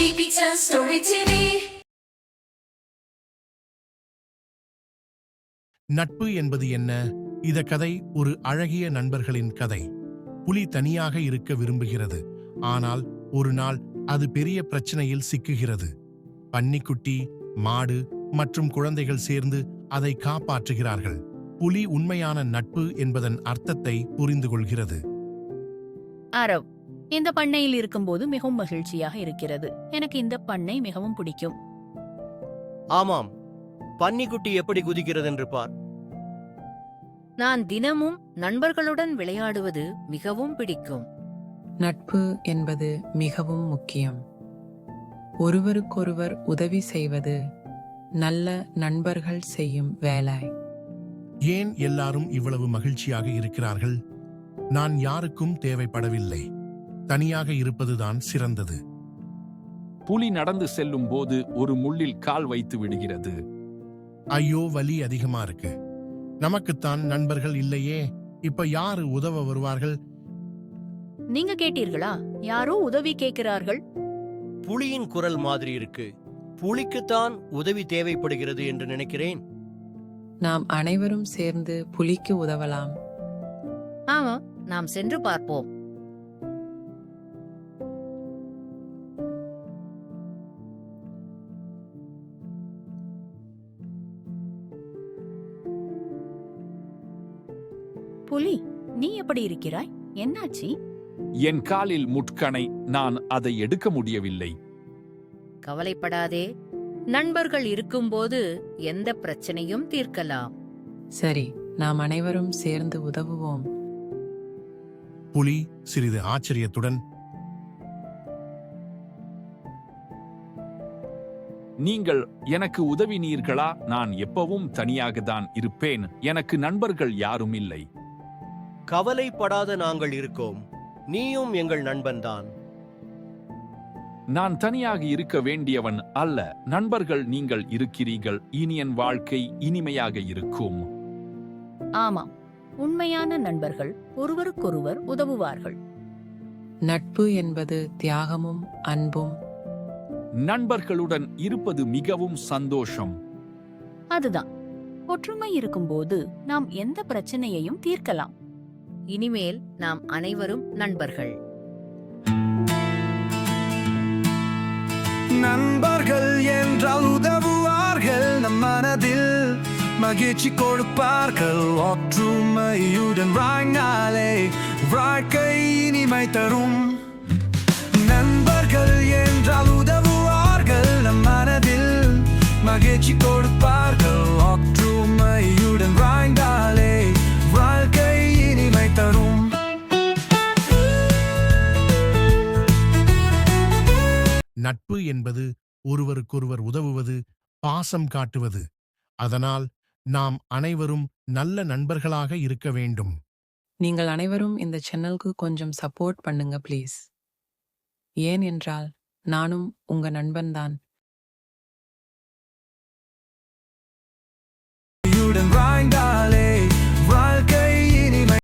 Pizza Story TV. நட்பு என்பது என்ன? இந்த கதை ஒரு அழகிய நண்பர்களின் கதை. புலி தனியாக இருக்க விரும்புகிறது. ஆனால் ஒரு நாள் அது பெரிய பிரச்சனையில் சிக்குகிறது. பன்னிக்குட்டி, மாடு மற்றும் குழந்தைகள் சேர்ந்து அதை காப்பாற்றுகிறார்கள். புலி உண்மையான நட்பு என்பதன் அர்த்தத்தை புரிந்து கொள்கிறது. அரவ் இந்த பண்ணையில் இருக்கும்போது மிகவும் மகிழ்ச்சியாக இருக்கிறது. எனக்கு இந்த பண்ணை மிகவும் பிடிக்கும். ஆமாம், பன்னிக்குட்டி எப்படி குதிக்கிறது என்று பார். நான் தினமும் நண்பர்களுடன் விளையாடுவது மிகவும் பிடிக்கும். நட்பு என்பது மிகவும் முக்கியம். ஒருவருக்கொருவர் உதவி செய்வது நல்ல நண்பர்கள் செய்யும் வேலை. ஏன் எல்லாரும் இவ்வளவு மகிழ்ச்சியாக இருக்கிறார்கள்? நான் யாருக்கும் தேவைப்படவில்லை. தனியாக இருப்பதுதான் சிறந்தது. புலி நடந்து செல்லும் போது ஒரு முள்ளில் கால் வைத்து விடுகிறது. ஐயோ, வலி அதிகமா இருக்கு. நமக்குத்தான் நண்பர்கள் இல்லையே. இப்ப யாரு உதவ வருவார்கள்? நீங்க கேட்டீர்களா? யாரோ உதவி கேட்கிறார்கள். புலியின் குரல் மாதிரி இருக்கு. புலிக்குத்தான் உதவி தேவைப்படுகிறது என்று நினைக்கிறேன். நாம் அனைவரும் சேர்ந்து புலிக்கு உதவலாம். ஆமா, நாம் சென்று பார்ப்போம். புலி, நீ எப்படி இருக்கிறாய்? என்னாச்சி? என் காலில் முட்கணை. நான் அதை எடுக்க முடியவில்லை. கவலைப்படாதே, நண்பர்கள் இருக்கும்போது எந்த பிரச்சனையும் தீர்க்கலாம். சரி, நாம் அனைவரும் சேர்ந்து உதவுவோம். புலி சிறிது ஆச்சரியத்துடன், நீங்கள் எனக்கு உதவினீர்களா? நான் எப்பவும் தனியாகத்தான் இருப்பேன். எனக்கு நண்பர்கள் யாரும் இல்லை. கவலைப்படாத, நாங்கள் இருக்கோம். நீயும் எங்கள் நண்பன்தான். நான் தனியாக இருக்க வேண்டியவன் அல்ல. நண்பர்கள் நீங்கள் இருக்கிறீர்கள். இனி என் வாழ்க்கை இனிமையாக இருக்கும். ஆமாம், உண்மையான நண்பர்கள் ஒருவருக்கொருவர் உதவுவார்கள். நட்பு என்பது தியாகமும் அன்பும். நண்பர்களுடன் இருப்பது மிகவும் சந்தோஷம். அதுதான், ஒற்றுமை இருக்கும்போது நாம் எந்த பிரச்சனையையும் தீர்க்கலாம். இனிமேல் நாம் அனைவரும் நண்பர்கள். நண்பர்கள் என்றால் உதவுவார்கள், நம் மனதில் மகிழ்ச்சி கொடுப்பார்கள். ஒற்றுமையுடன் வாழ்ந்தாலே வாழ்க்கை இனிமை தரும். நண்பர்கள் என்றால் உதவுவார்கள், நம் மனதில் மகிழ்ச்சி கொடுப்பார்கள். ஒற்றுமையுடன் வாழ்ந்தாலே வாழ்க்கை இனிமை தரும். நட்பு என்பது ஒருவருக்கொருவர் உதவுவது, பாசம் காட்டுவது. அதனால் நாம் அனைவரும் நல்ல நண்பர்களாக இருக்க வேண்டும். நீங்கள் அனைவரும் இந்த சேனலுக்கு கொஞ்சம் சப்போர்ட் பண்ணுங்க ப்ளீஸ். ஏன் என்றால் நானும் உங்க நண்பன்தான். வாழ்ந்தால்